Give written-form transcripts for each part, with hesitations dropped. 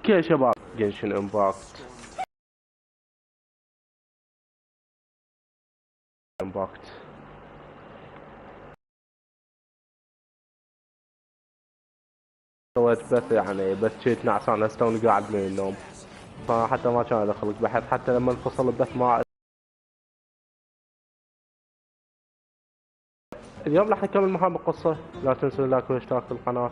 اوكي يا شباب، قنشن امباكت. سويت بث يعني بس جيت نعسان هسه توني قاعد من النوم، فحتى ما كان ادخلك بحث حتى لما انفصل البث ما. اليوم راح نكمل مهام القصه، لا تنسوا اللايك والاشتراك في القناه.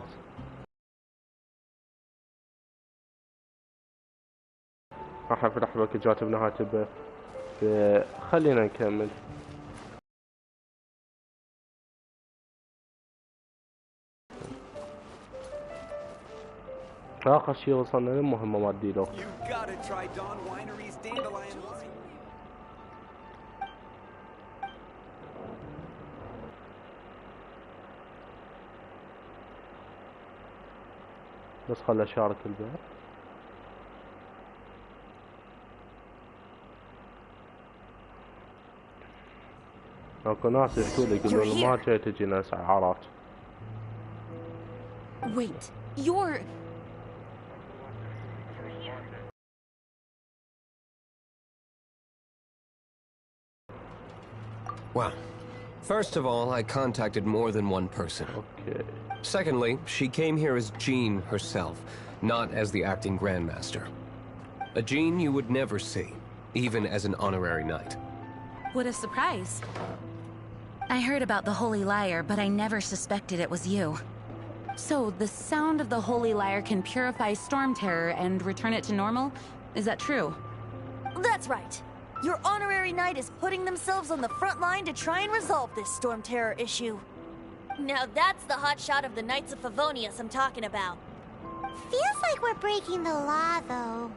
راح افتح باكجات بنهايه البث. خلينا نكمل. اخر شي وصلنا للمهمه مال ديلو. بس خل اشارك البث. اكو ناس يحكوا لي يقولون ما جاي تجينا اسعارات. Wait, you're... Well, first of all, I contacted more than one person. Okay. Secondly, she came here as Jean herself, not as the acting Grandmaster. A Jean you would never see, even as an honorary knight. What a surprise. I heard about the Holy Lyre, but I never suspected it was you. So, the sound of the Holy Lyre can purify Storm Terror and return it to normal? Is that true? That's right. Your honorary knight is putting themselves on the front line to try and resolve this Storm Terror issue. Now that's the hotshot of the Knights of Favonius I'm talking about. Feels like we're breaking the law, though.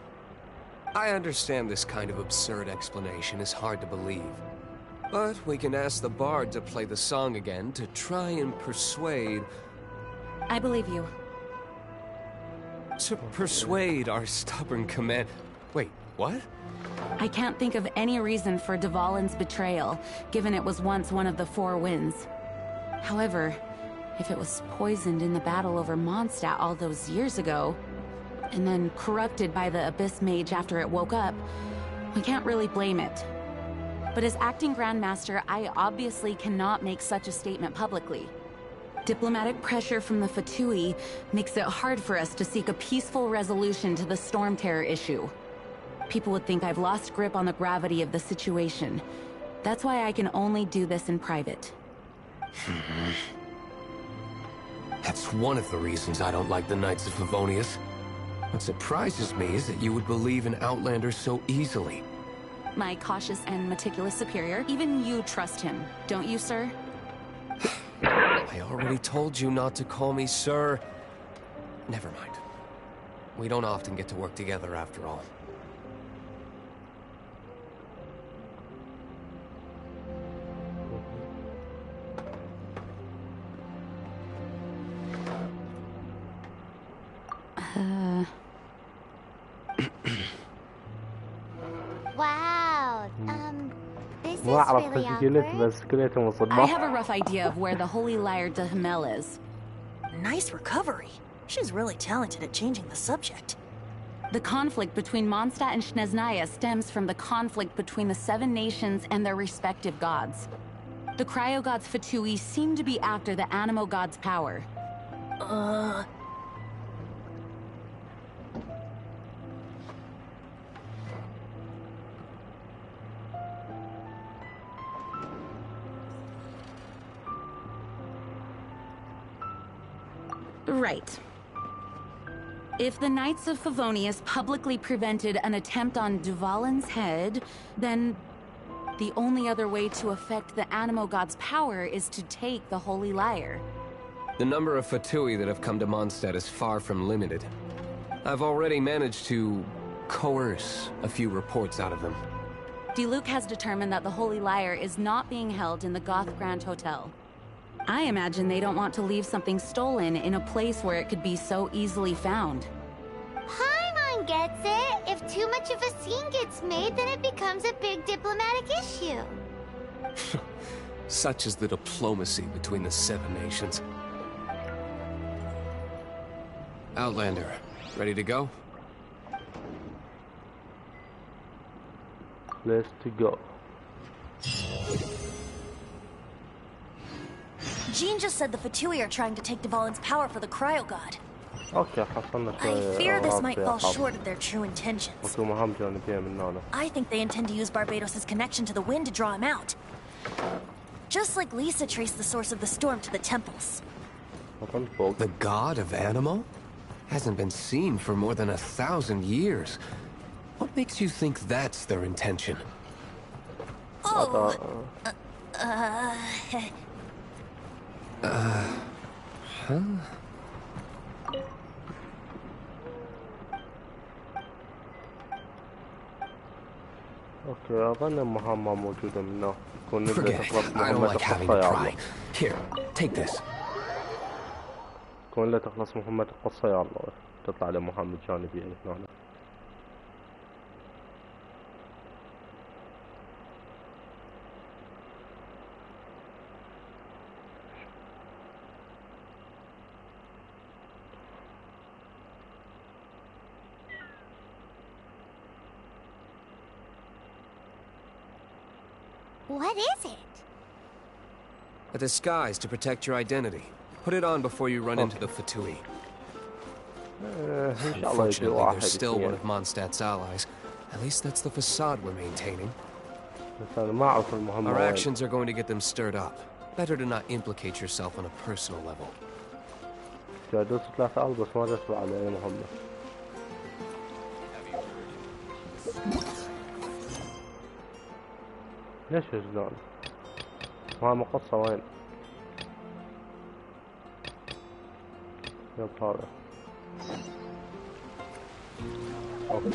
I understand this kind of absurd explanation is hard to believe. But we can ask the bard to play the song again to try and persuade... I believe you. To persuade our stubborn command... Wait, what? I can't think of any reason for Dvalin's betrayal, given it was once one of the Four Winds. However, if it was poisoned in the battle over Mondstadt all those years ago, and then corrupted by the Abyss Mage after it woke up, we can't really blame it. But as acting Grandmaster, I obviously cannot make such a statement publicly. Diplomatic pressure from the Fatui makes it hard for us to seek a peaceful resolution to the Storm Terror issue. People would think I've lost grip on the gravity of the situation. That's why I can only do this in private. That's one of the reasons I don't like the Knights of Favonius. What surprises me is that you would believe in Outlanders so easily. My cautious and meticulous superior, even you trust him, don't you, sir? I already told you not to call me sir. Never mind. We don't often get to work together after all. Wow. This is ما اعرف really ايش قلت awkward. بس كليتهم I صدمة. have a rough idea of where the Holy Lyre de Himmel is. Nice recovery. She's really talented at changing the subject. The conflict between Mondstadt and Snezhnaya stems from the conflict between the Seven Nations and their respective gods. The Cryo-gods Fatui seem to be after the Animo god's power. Right. If the Knights of Favonius publicly prevented an attempt on Dvalin's head, then the only other way to affect the Animo god's power is to take the Holy Lyre. The number of Fatui that have come to Mondstadt is far from limited. I've already managed to coerce a few reports out of them. Diluc has determined that the Holy Lyre is not being held in the Goth Grand Hotel. I imagine they don't want to leave something stolen in a place where it could be so easily found. Paimon gets it. If too much of a scene gets made, then it becomes a big diplomatic issue. Such is the diplomacy between the Seven Nations. Outlander, ready to go? let's go. Jean just said the Fatui are trying to take Dvalin's power for the Cryo God. اوكي حصلنا I شوية fear this أوراق might فيها fall حظ. short of their true intentions. وفي مهام جانبية من هنا. I think they intend to use Barbados' connection to the wind to draw him out. Just like Lisa traced the source of the storm to the temples. وصلت فوق. The god of Animal? Hasn't been seen for more than 1,000 years. What makes you think that's their intention? Oh, اوكي اظن المهام ما موجودة منه. تكون نبدأ Forget تخلص it. I don't مهمة like having القصة to يا pry. الله. Here, take this. تكون لا تخلص مهمة القصة يا الله. تطلع لمهام الجانبية هنا. What is it? A disguise to protect your identity. Put it on before you run into the Fatui. إن شاء الله يجي Unfortunately, واحد they're still one اثنين. of Mondstadt's allies. At least that's the facade we're maintaining. بس أنا ما أعرف المهمة Our وين. actions are going to get them stirred up. Better to not implicate yourself on a personal level. جادوس 3000 بس ما تسمع على أي مهمة. ليش يجنون؟ مهمة قصة وين؟ يب هذا. أوكي.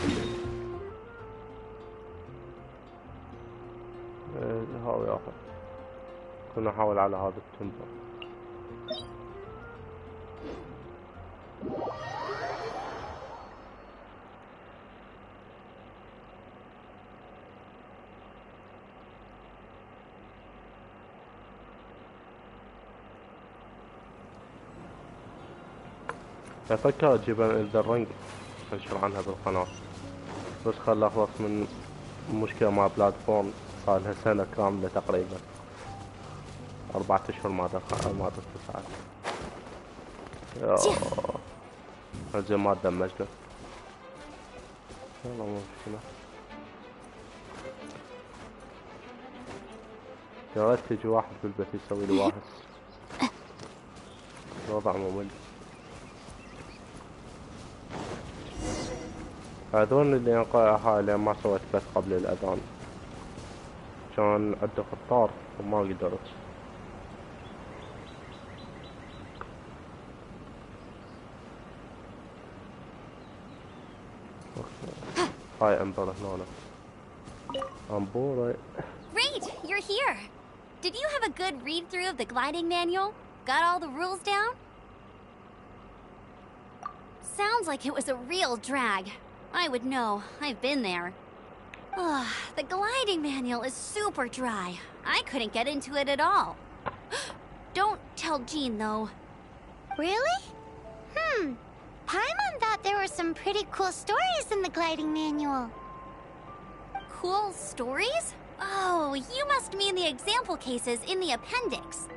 هاو ياخذ. كنا نحاول على هذا التمبر. أفكر أجيب الدرنج أنشر عنها بالقناة، بس خل أخلص من مشكلة مع بلاتفورم صار لها سنة كاملة تقريبا، 4 أشهر ما دخلت. زين ما دمجنا. يلا مو مشكلة. يا ريت تجي واحد بالبيت يسوي لي واحس. الوضع ممل. اعذروني اللي انقطع هاي لان ما سويت بث قبل الاذان، كان عندي خطار وما قدرت. هاي امبر هنا. امبوري. Great, you're here. Did you have a good read-through of the gliding manual? Got all the rules down? Sounds like it was a real drag. I would know. I've been there. Ugh, the gliding manual is super dry. I couldn't get into it at all. Don't tell Jean, though. Really? Paimon thought there were some pretty cool stories in the gliding manual. Cool stories? Oh, you must mean the example cases in the appendix.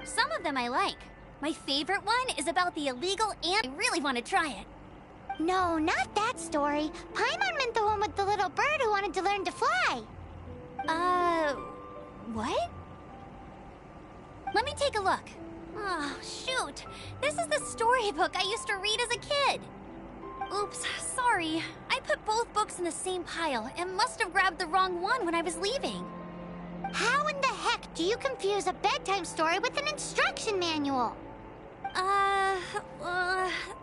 Some of them I like. My favorite one is about the illegal ant. I really want to try it. No, not that story. Paimon meant the one with the little bird who wanted to learn to fly. What? Let me take a look. Oh, shoot. This is the storybook I used to read as a kid. Oops, sorry. I put both books in the same pile and must have grabbed the wrong one when I was leaving. How in the heck do you confuse a bedtime story with an instruction manual?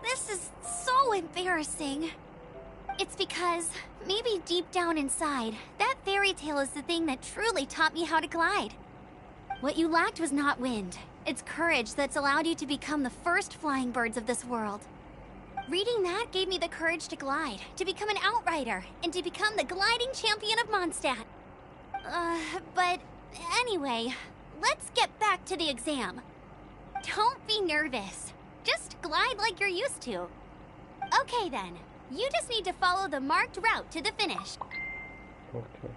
This is so embarrassing. It's because, maybe deep down inside, that fairy tale is the thing that truly taught me how to glide. What you lacked was not wind. It's courage that's allowed you to become the first flying birds of this world. Reading that gave me the courage to glide, to become an outrider, and to become the gliding champion of Mondstadt. But anyway, let's get back to the exam. Don't be nervous. Just glide like you're used to. Okay then, you just need to follow the marked route to the finish. اوكي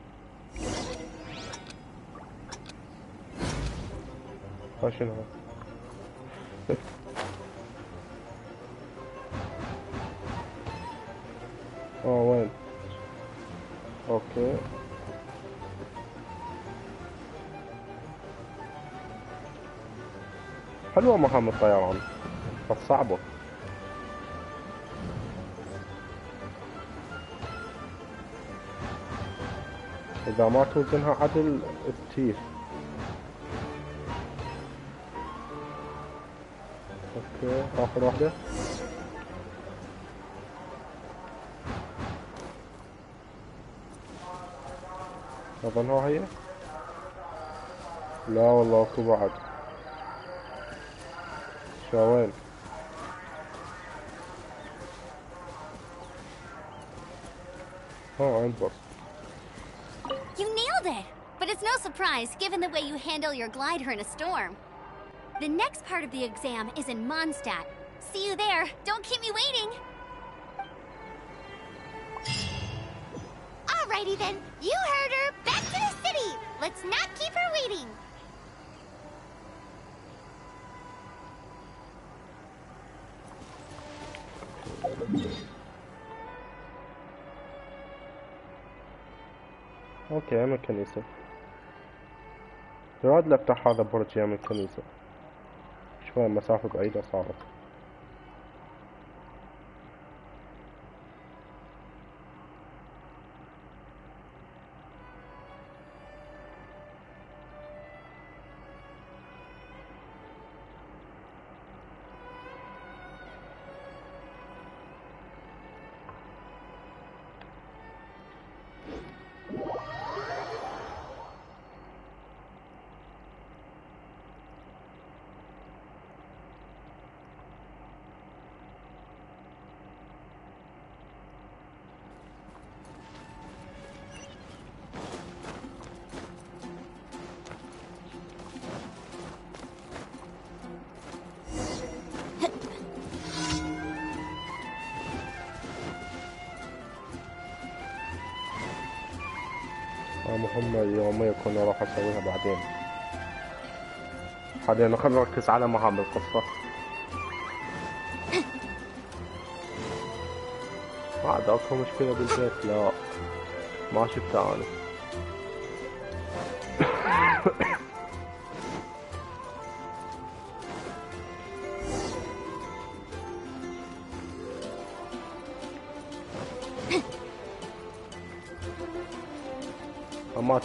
ها شنو هذا؟ وين؟ اوكي حلوة مهام الطيران بس صعبة. إذا ما توزنها عدل تتيه. اوكي آخر واحدة. أظنها هي. لا والله اكو بعد. وين؟ عند بس. You nailed it! But it's no surprise, given the way you handle your glider in a storm. The next part of the exam is in Mondstadt. See you there. Don't keep me waiting! Alrighty then. You heard her. Back to the city. Let's not keep her waiting. اوكي من الكنيسة. جواد لفتح هذا برج من الكنيسة. شوية مسافة بعيدة صارت. مهمة يومية كنا راح اسويها بعدين. حاليا خلينا نركز على مهام القصة. ما عاد اكو مشكلة بالبيت. لا ما شفتها انا.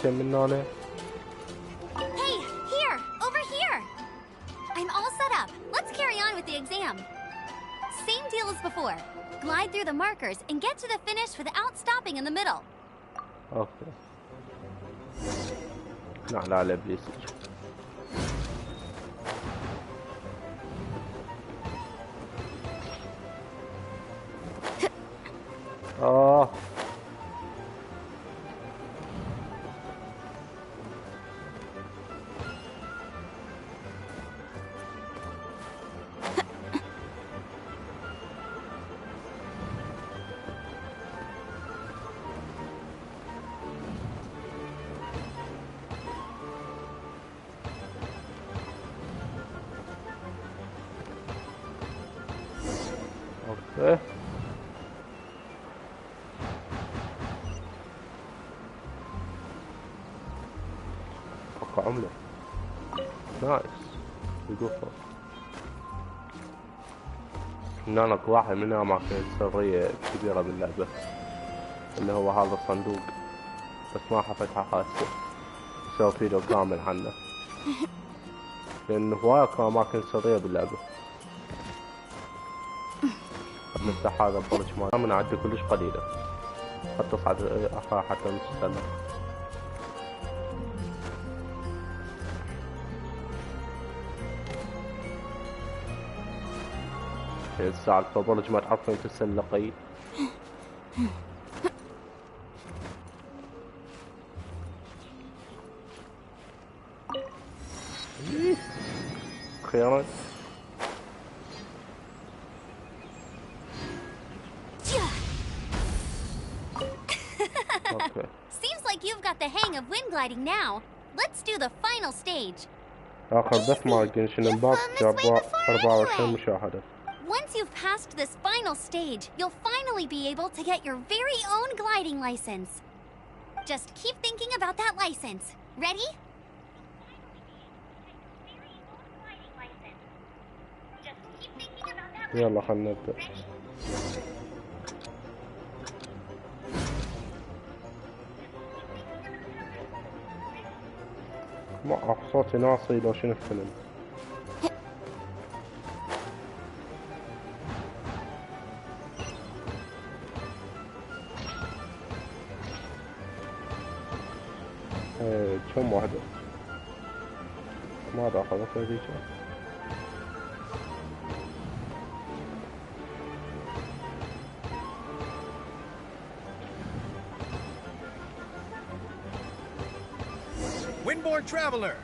من هنا. Hey, here! Over here! I'm all set up. Let's carry on with the exam. Same deal as before. Glide through the markers and get to the finish without stopping in the middle. اوكي. نعلى على ابليس. اوكي. اتوقع عملة. نايس. يقفل. هناك واحد من الأماكن السرية الكبيرة باللعبة اللي هو هذا الصندوق، بس ما حفتحه هسه. سوي فيديو كامل عنه لأنه هواي اكو أماكن سرية باللعبة. نفتح هذا البرج مالنا نعدي كلش قليلة حتى تصعد أخرى حتى نص سنة. الساعة البرج ما تعرفين تسلقي. خيرا. Seems like you've got the hang of wind gliding now. Let's do the final stage. آخر بث مال قنشن امباكت جاب 24 مشاهدة. Once you've passed this final stage, you'll finally be able to get your very own gliding license. Just keep thinking about that license. Ready? يلا خلنا نبدأ. ما أعرف صوتي ناصي لو شنو الفيلم. كم واحدة؟ ما داخلت هذيك. Windborne traveler,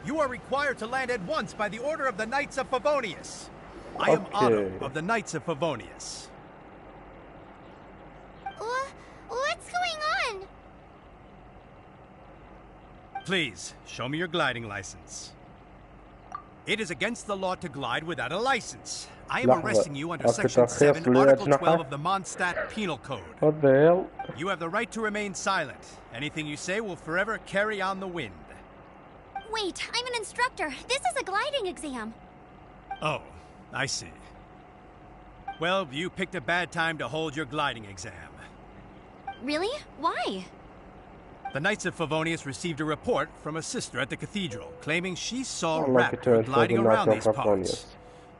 you are required to land at once by the order of the Knights of Favonius. I am Otto of the Knights of Favonius. What's going on? Please, show me your gliding license. It is against the law to glide without a license. I am arresting you under Section 7, Article 12 of the Mondstadt Penal Code. What the hell? You have the right to remain silent. Anything you say will forever carry on the wind. Wait, I'm an instructor. This is a gliding exam. Oh, I see. Well, you picked a bad time to hold your gliding exam. Really? Why? The Knights of Favonius received a report from a sister at the cathedral claiming she saw Raptor gliding around these parts.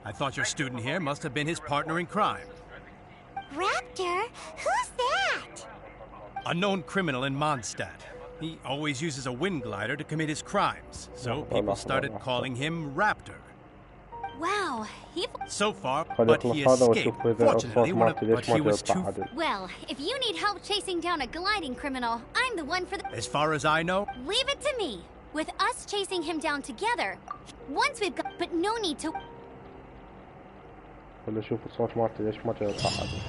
I thought your student here must have been his partner in crime. Raptor? Who's that? A known criminal in Mondstadt. He always uses a wind glider to commit his crimes, so people started calling him Raptor. Wow, So far, but he escaped. Fortunately, but he was too... Well, if you need help chasing down a gliding criminal, I'm the one for the... As far as I know... Leave it to me. With us chasing him down together, once we've got... But no need to... ولا شوف الصوت مالتي ليش ما جاي يطلع هذا.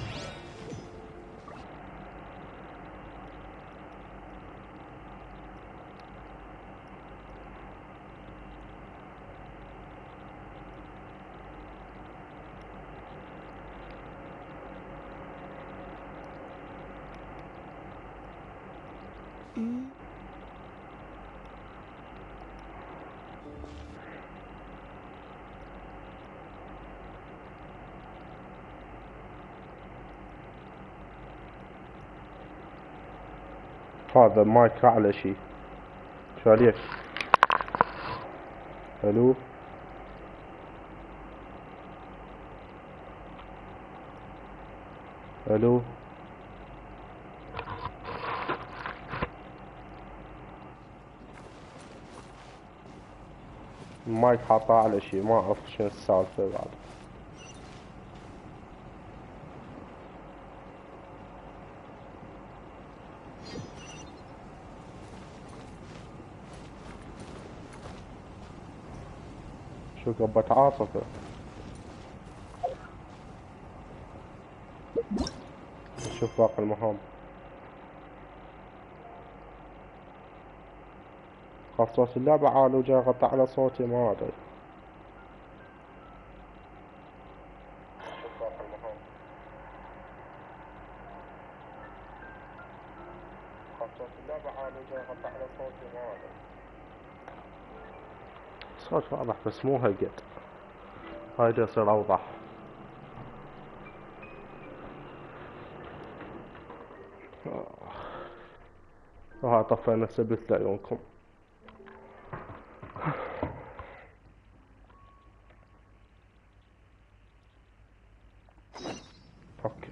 هذا مايك أعلى شي شو عليك؟ ألو ألو المايك حاطه على شي ما أعرف شنو السالفة بعد. شو قبت عاصفة. نشوف باقي المهام. خاف صوت اللعبة عالي وجاي يغطي على صوتي ما أدري. نشوف باقي المهام. خاف صوت اللعبة عالي وجاي يغطي على صوتي ما أدري. صوت واضح بس مو هالقد. هاي يصير أوضح. وها طفينا السبت لعيونكم. اوكي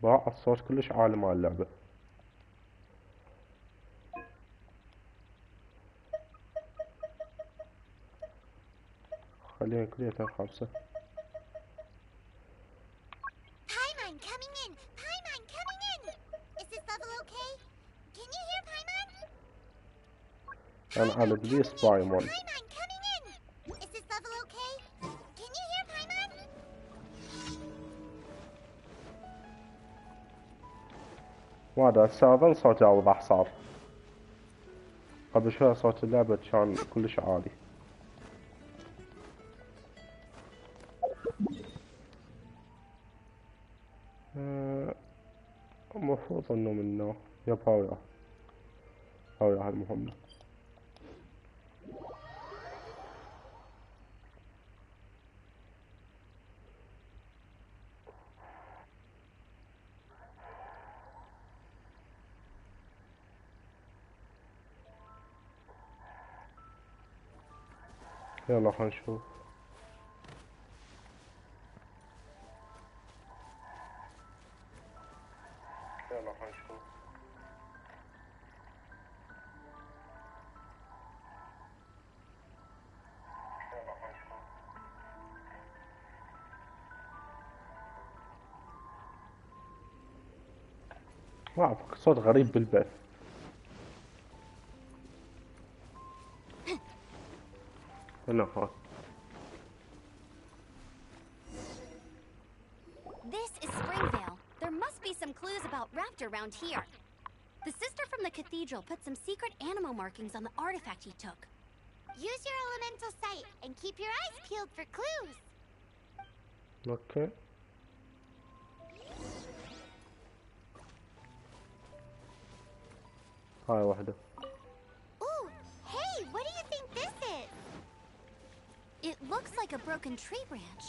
باع الصوت كلش عالي مال اللعبة. خلينا كليتها خمسة. Paimon coming in! Paimon coming in! Is this level okay? Can you hear Paimon? أنا على البيس بايمون. وهذا استأذن صوتي أوضح صار. قبل شوي صوت اللعبة كان كلش عالي. المفروض انه منه يبقى هاي المهمة. يلا خلينا نشوف. ما أعرف صوت غريب بالبث. هنا هون. This is Springvale. There must be some clues about Raptor around here. The sister from the cathedral put some secret animal markings on the artifact he took. Use your elemental sight and keep your eyes peeled for clues. Okay. هاي واحدة. Ooh, hey, what do you think this is? It looks like a broken tree branch.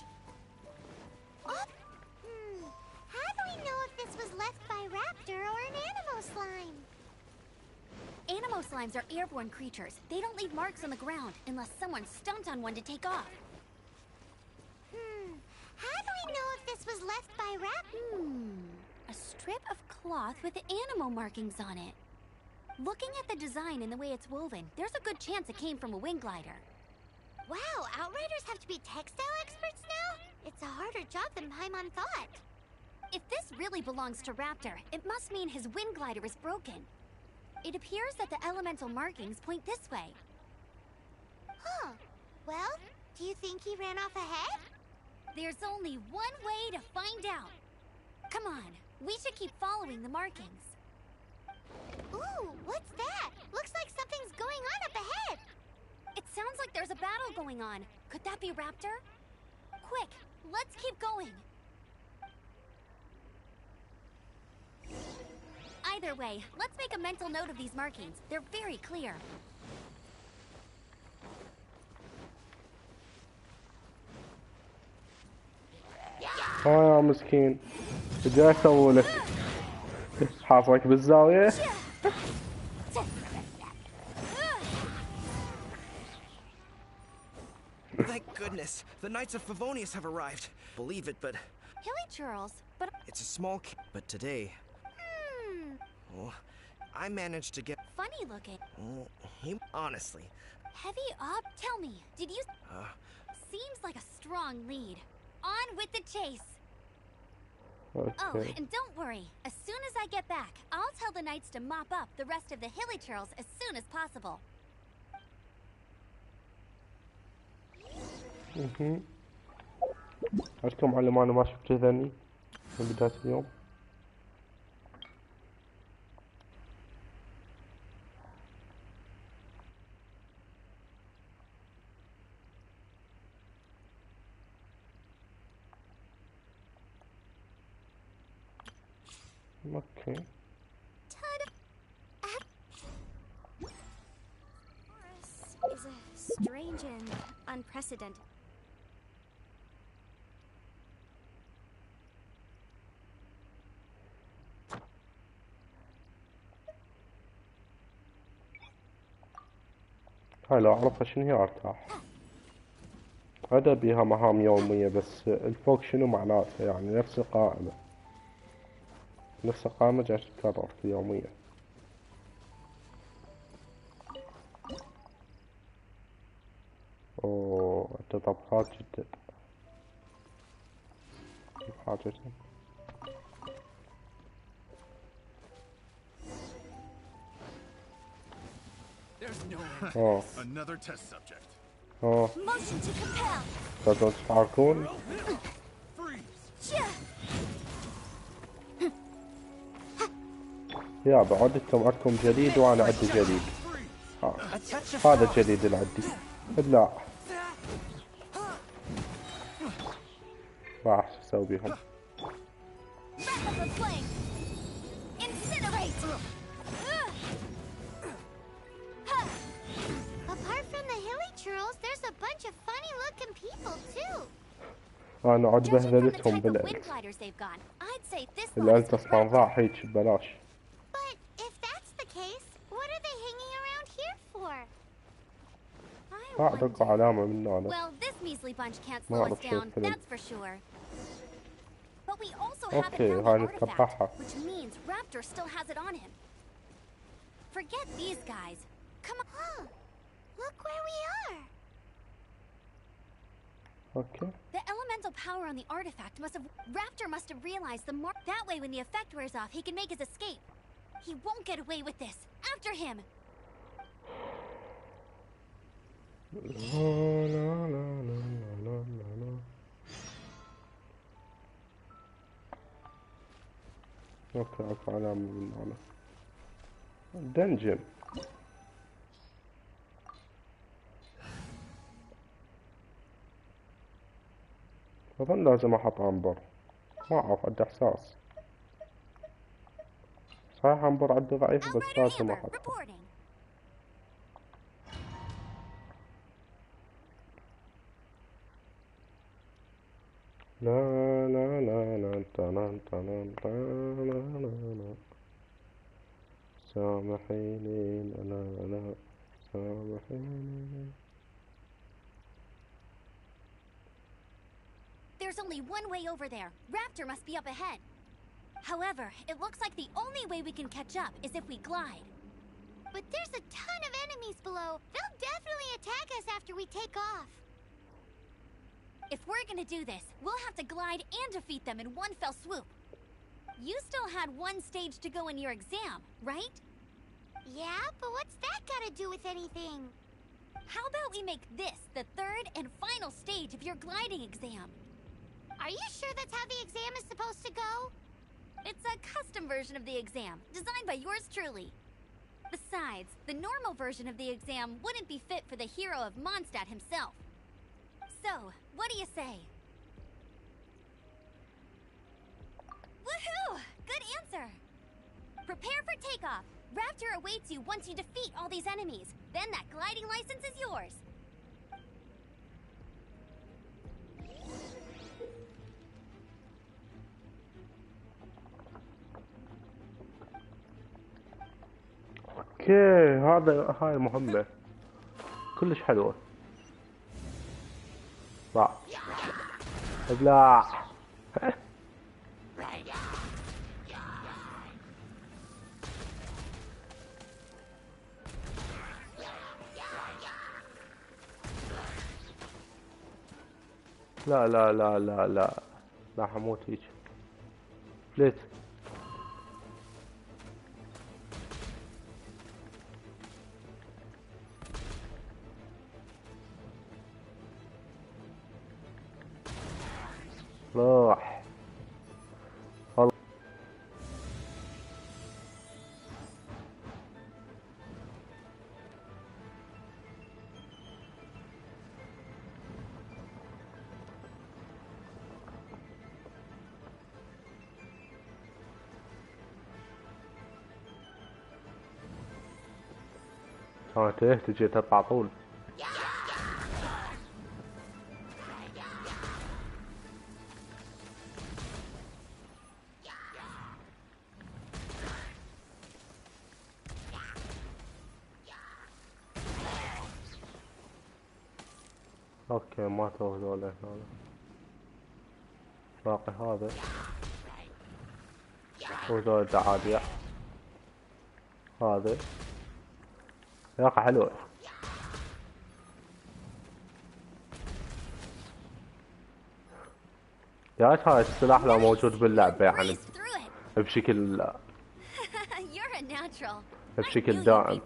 Oh, how do we know if this was left by Raptor or an animal slime? Animal slimes are airborne creatures. They don't leave marks on the ground unless someone stomps on one to take off. How do we know if this was left by Raptor? A strip of cloth with animal markings on it. Looking at the design and the way it's woven, there's a good chance it came from a wing glider. Wow, Outriders have to be textile experts now? It's a harder job than Paimon thought. If this really belongs to Raptor, it must mean his wind glider is broken. It appears that the elemental markings point this way. Huh. Well, do you think he ran off ahead? There's only one way to find out. Come on, we should keep following the markings. Ooh, what's that? Looks like something's going on up ahead. It sounds like there's a battle going on. Could that be Raptor? Quick, let's keep going. Either way, let's make a mental note of these markings. They're very clear. يا مسكين جاي اسولك حاطك بالزاوية. Thank goodness, the Knights of Favonius have arrived. Believe it, but Hilly Churls, but it's a small but today, well, I managed to get funny looking. Honestly. Heavy up? Tell me, did you seems like a strong lead. On with the chase. Okay. Oh, and don't worry. As soon as I get back, I'll tell the Knights to mop up the rest of the Hilly Churls as soon as possible. عندكم معلم انا ما شفت ذني من بداية اليوم. اوكي. This is a strange and unprecedented. هاي لو اعرفها شنو هي ارتاح. هذا بيها مهام يومية بس الفوق شنو معناته يعني نفس القائمة. نفس القائمة جاي تتكرر في يومية. اوه انت طبخات جدا. حاجة There's Another test subject. Motion to compel. تقدرون تتحركون. يا بعد انتم عندكم جديد وانا عندي جديد. هذا الجديد اللي عندي. لا راح اسوي بيهم. انا عاد بهذلتهم بالالف. الالف اصلا ضاع هيك ببلاش. أعطيك علامة من هنا. Well, this measly bunch can't slow us down, that's for sure. But we also haven't found the artifact, which means Raptor still has it on him. Forget these guys. Come on. Look where we are. Okay. The elemental power on the artifact Raptor must have realized the more that way when the effect wears off, he can make his escape. He won't get away with this. After him. اوكي اكو علامة من هنا. دنجن. اظن لازم احط عنبر. ما اعرف عندي احساس. صحيح عنبر عندي ضعيف بس لازم احط. لا لا لا لا تنان تنان لا لا لا لا سامحيني لا لا سامحيني. There's only one way over there. Raptor must be up ahead. However, it looks like the only way we can catch up is if we glide. But there's a ton of enemies below. They'll definitely attack us after we take off. If we're gonna do this, we'll have to glide and defeat them in one fell swoop. You still had one stage to go in your exam, right? Yeah, but what's that gotta do with anything? How about we make this the third and final stage of your gliding exam? Are you sure that's how the exam is supposed to go? It's a custom version of the exam, designed by yours truly. Besides, the normal version of the exam wouldn't be fit for the hero of Mondstadt himself. So, what do you say? Woohoo! Good answer! Prepare for takeoff. Raptor awaits you once you defeat all these enemies. Then that gliding license is yours. اوكي هاي المهمة كلش حلوة. لا ابلع. لا لا لا لا لا لا حموت هيك. ليت راح تجي تطلع طول. اوكي ما تو هذول هنا. باقي هذا وهذول عادي. هذا يا اخي حلوة. يا ريت هذا السلاح لو موجود باللعبة يعني بشكل دائم.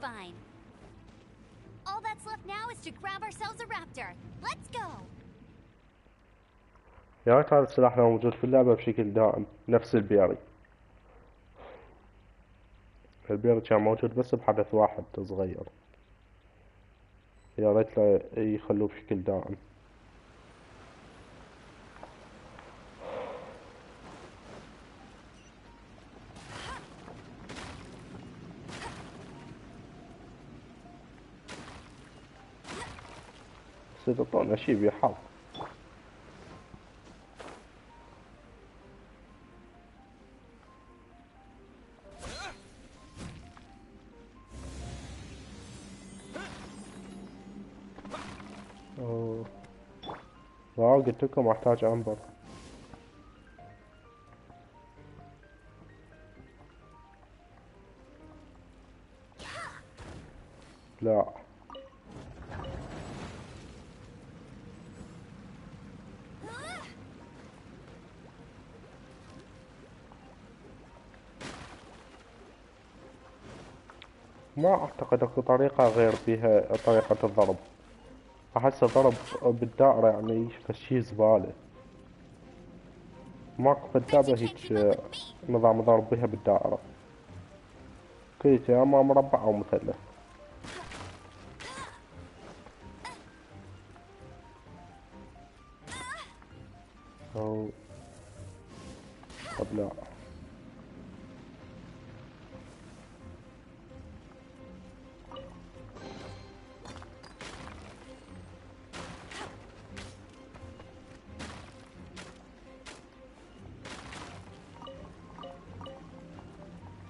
chance to grab ourselves a raptor. Let's go. يا ريت هذا السلاح لو موجود في اللعبة بشكل دائم نفس البياري. البياري كان موجود بس بحدث واحد صغير، يا ريت لا يخلوه بشكل دائم. بس إذا طلعنا شي بيحاول. واو قلت لكم احتاج عنبر. لا ما اعتقد اكو طريقة غير فيها طريقة الضرب. احس الضرب بالدائرة يعني شي زبالة. ماكو في اللعبة هيك نظام ضرب بها بالدائرة، كليته يا اما مربع او مثلث. او طب لا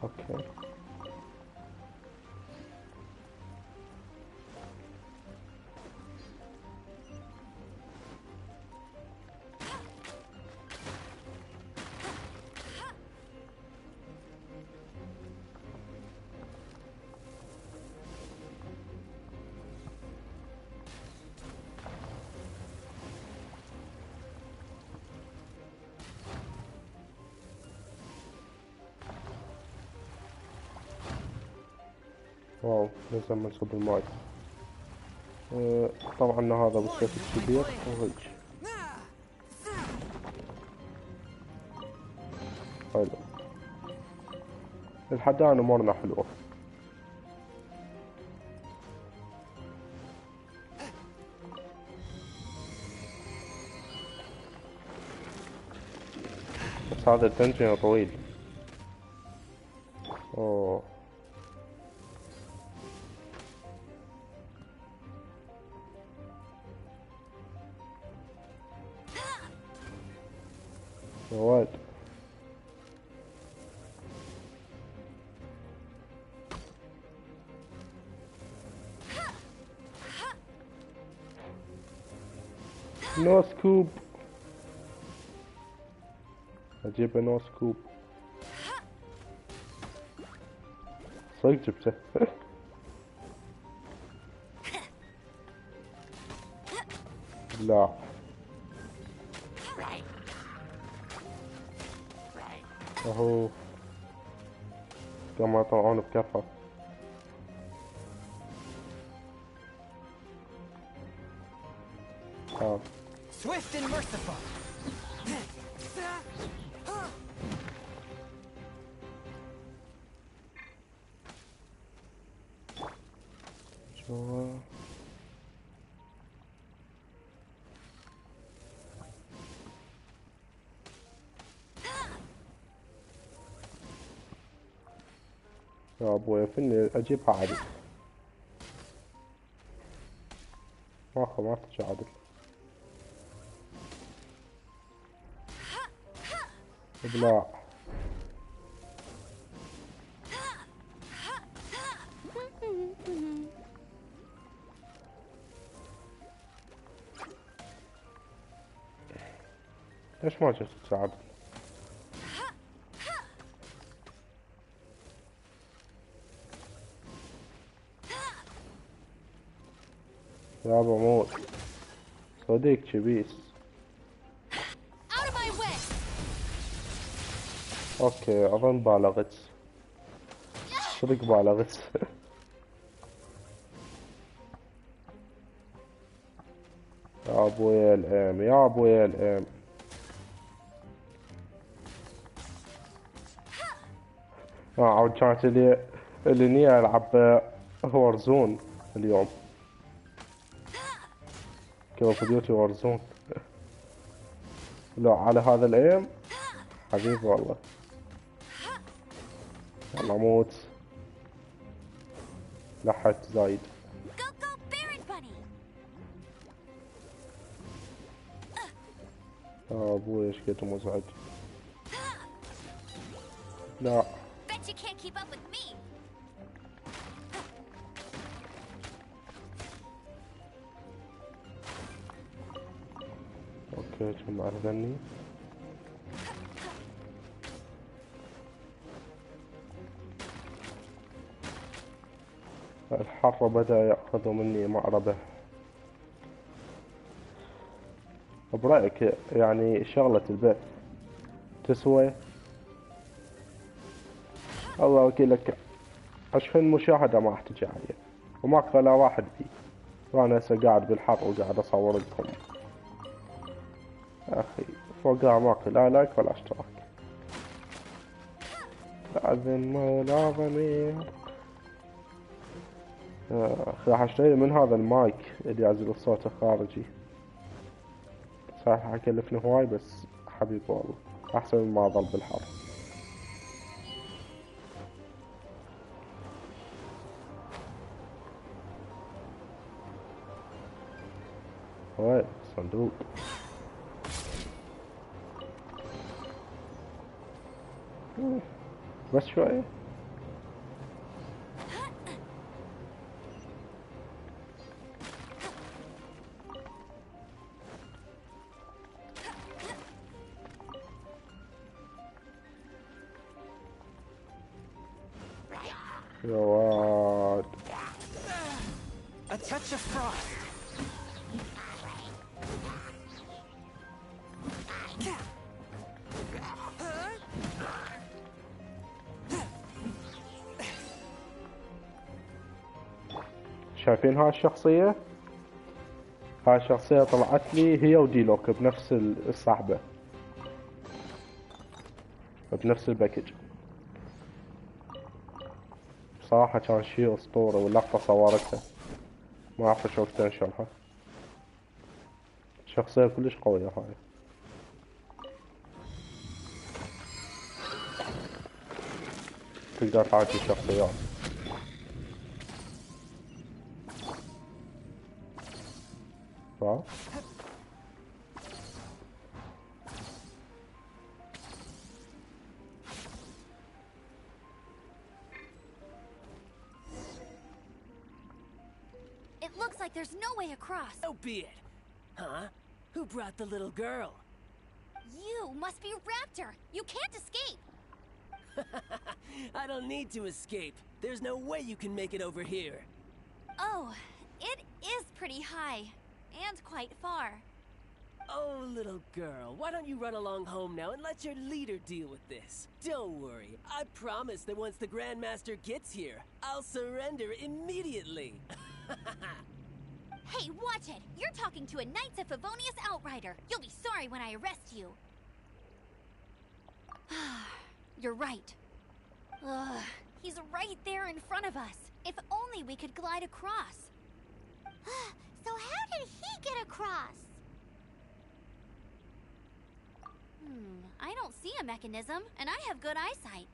اوكي. واو لازم منصب الماي. طبعا هذا بالسيف الكبير وهيك حلو. الحدان امورنا حلوة. بس هذا الدنجن طويل. اوه يا واد. نو سكوب. اجيب نو سكوب. صدق جبته. لا اهو كما يطلعون بكفة. Swift and merciful. شو يا ابوي فيني اجيبها عدل. ماخذ ما تجي عدل. ابلع. ليش ما جيت تساعد؟ يا بموت صديق شبيس. اوكي اظن بالغت. صدق بالغت. يا ابويا الام يا ابويا الام. عود كانت اللي نية العب وارزون اليوم. كول اوف ديوتي وارزون. لو على هذا الايم حبيبي والله. يلا موت. لحت زايد. ابوي ايش كنت مزعج. لا اوكي كم عرفني. الحر بدأ يأخذ مني مأربه. برأيك يعني شغلة البيت تسوى؟ الله وكيلك 20 مشاهدة ما احتاج عليه وماك ولا واحد بي، وانا هسه قاعد بالحر وقاعد اصور لكم. اخي فوقها ماكو لا لايك ولا اشتراك. أذن مولا ضمير. راح اشتري من هذا المايك اللي يعزل الصوت الخارجي. صحيح حكلفني هواي بس حبيب والله احسن من ما اظل بالحر. هواي صندوق. بس شوية. يا واد. A touch of frost. شايفين هاي الشخصية؟ هاي الشخصية طلعت لي هي وديلوك بنفس الصعبة بنفس الباكج. بصراحة كان شيء اسطوري واللقطة صورتها ما اعرف شو وقت انشرها. شخصية كلش قوية هاي. تقدر تعدي الشخصيات. صح؟ It looks like there's no way across. So be it. Huh? Who brought the little girl? You must be Raptor. You can't escape. I don't need to escape. There's no way you can make it over here. Oh, it is pretty high. And quite far. Oh, little girl, why don't you run along home now and let your leader deal with this? Don't worry, I promise that once the Grandmaster gets here, I'll surrender immediately. Hey, watch it! You're talking to a Knights of Favonius outrider. You'll be sorry when I arrest you. You're right. Ugh, he's right there in front of us. If only we could glide across. So how did he get across? I don't see a mechanism, and I have good eyesight.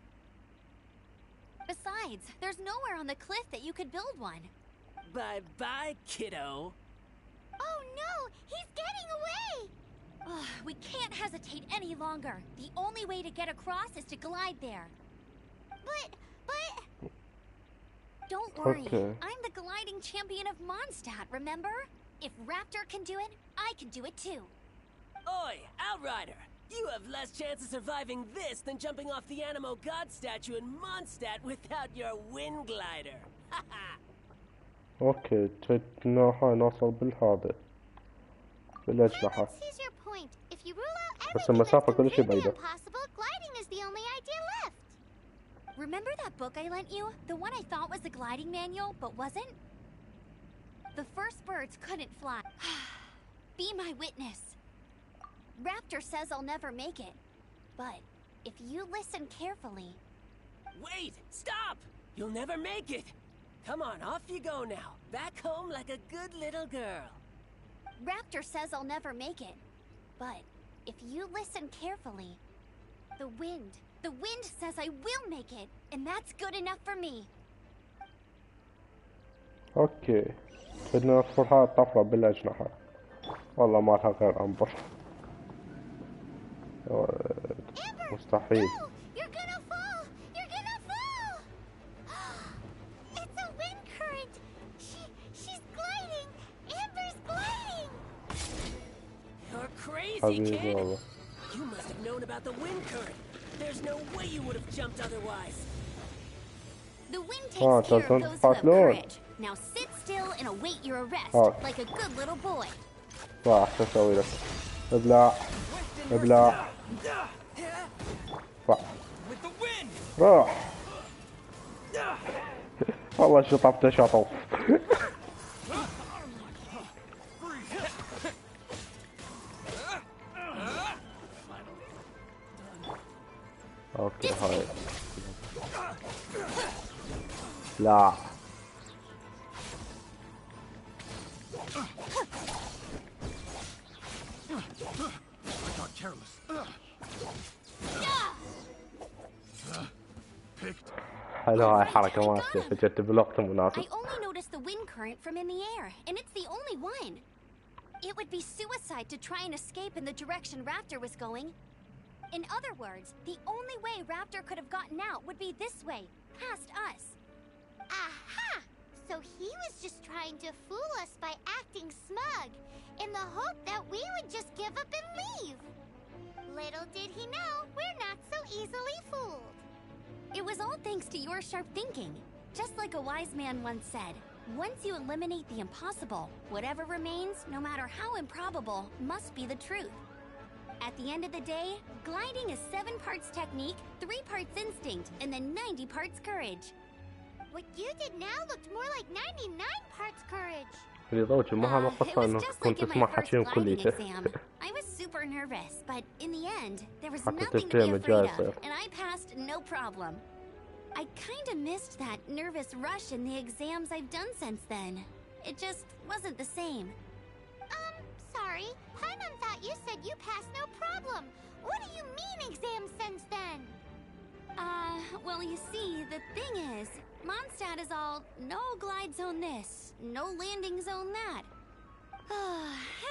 Besides, there's nowhere on the cliff that you could build one. Bye-bye, kiddo. Oh no! He's getting away! Ugh, we can't hesitate any longer. The only way to get across is to glide there. But... Don't worry. Okay. I'm the gliding champion of Mondstadt, remember? If Raptor can do it, I can do it too. Oi, Outrider! You have less chance of surviving this than jumping off the Animo God statue in Mondstadt without your wind glider. Haha! اوكي هاي نوصل بالهذا بالأجنحة. Sees your point. If you rule out بس everything المسافة that's كل شيء completely بعيدة. impossible, gliding is the only idea left. Remember that book I lent you? The one I thought was the gliding manual, but wasn't? The first birds couldn't fly. be my witness. Raptor says I'll never make it. But if you listen carefully... Wait! Stop! You'll never make it! Come on, off you go now. Back home like a good little girl. Raptor says I'll never make it. But if you listen carefully... The wind says I will make it. And that's good enough for me. اوكي بدنا ندخل هاي الطفرة بالأجنحة. والله ما لها غير أمبر. مستحيل. You're gonna fall! You're gonna fall! It's a wind current! She's gliding! Amber's gliding! You're crazy, حبيبي kid! والله. You must have known about the wind current. There's no way you would have jumped otherwise. The wind takes care of those who have courage. Now sit still and await your arrest, like a good little boy. راح شو اسوي لك؟ ابلع ابلع. راح. والله شطفته شطف. اوكي هاي. لا. حلو هاي الحركة ماشية فجأت بالوقت المناسب. I only noticed the wind current from in the air, and it's the only one. It would be suicide to try and escape in the direction Raptor was going. In other words, the only way Raptor could have gotten out would be this way, past us. Aha! So he was just trying to fool us by acting smug, in the hope that we would just give up and leave. Little did he know, we're not so easily fooled. It was all thanks to your sharp thinking. Just like a wise man once said, once you eliminate the impossible, whatever remains, no matter how improbable, must be the truth. At the end of the day, gliding is 7 parts technique, 3 parts instinct, and then 90 parts courage. What you did now looked more like 99 parts courage. اللي ضوج مهام القصة انه كنت تسمع حكيهم كليته. I was super nervous, but in the end, there was حتى nothing to be تستلم afraid الجائزة. of, and I passed no problem. I kinda missed that nervous rush in the exams I've done since then. It just wasn't the same. Sorry. Paimon thought you said you passed no problem. What do you mean exams since then? Well, you see, the thing is, Mondstadt is all no glide zone this, no landing zone that.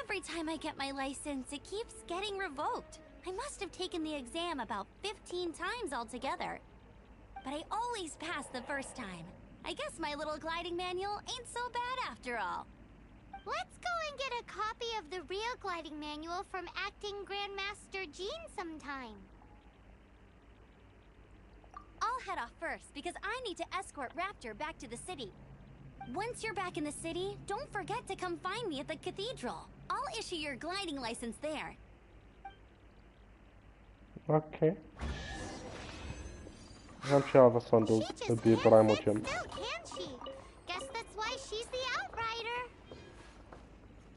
Every time I get my license, it keeps getting revoked. I must have taken the exam about 15 times altogether. But I always pass the first time. I guess my little gliding manual ain't so bad after all. Let's go and get a copy of the real gliding manual from acting Grandmaster Jean sometime. I'll head off first because I need to escort Raptor back to the city. Once you're back in the city, don't forget to come find me at the cathedral. I'll issue your gliding license there. اوكي. أهم شيء هذا الصندوق تبي برايم وجم. Guess that's why she's the outrider.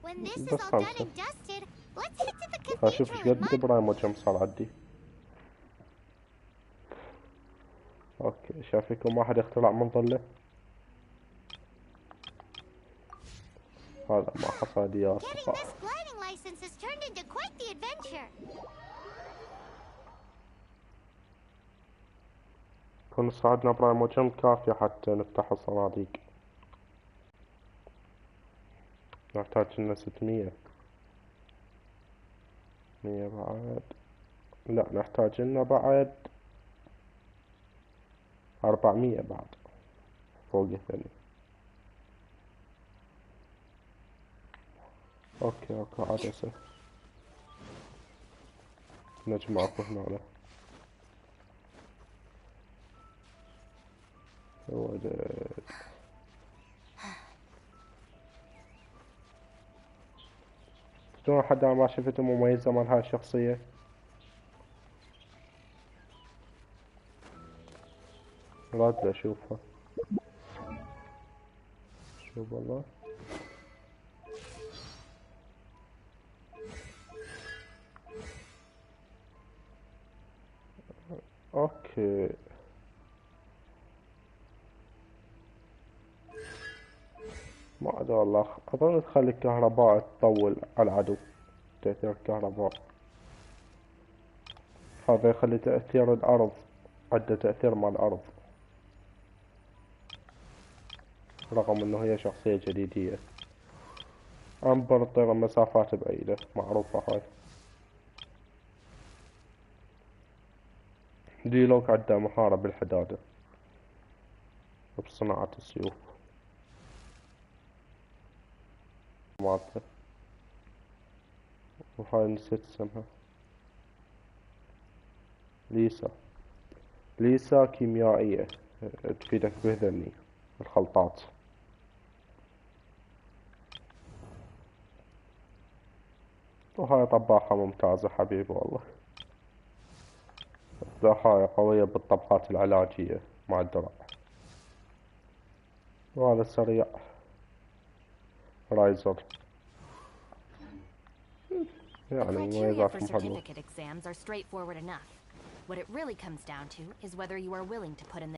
When this is all done and dusted, let's head to the cathedral. شوف ايش قد برايم وجم صار عندي. اوكي شايفكم واحد اخترع من ظله. هذا ما حصاديات. Getting this gliding license has turned into quite the adventure. كنا صعدنا برايم وجم كافية حتى نفتح الصناديق. نحتاج لنا 600. 100 بعد. لا نحتاج لنا بعد 400 بعد فوق الثاني. اوكي عدسة نجمعكم هنا. ودد شلون حدا ما شفت مميزة مال هاي الشخصية؟ راد اشوفها. شوف والله ما ادري والله، اظن تخلي الكهرباء تطول على العدو، تأثير الكهرباء هذا يخلي تأثير الارض، عنده تأثير مع الارض، رغم انه هي شخصية جليدية. امبر تطير مسافات بعيدة، معروفة هاي. ديلوك عنده مهارة بالحدادة وبصناعة السيوف مالته. وهاي نسيت اسمها، ليسا كيميائية تفيدك بهذني الخلطات. وهاي طباخة ممتازة حبيبي والله، هاي قوية بالطبخات العلاجية مع الدرع. وهذا سريع رايزر، يعني مميزات محدودة. Certificate exams are straightforward enough. What it really comes down to is whether you are willing to put in the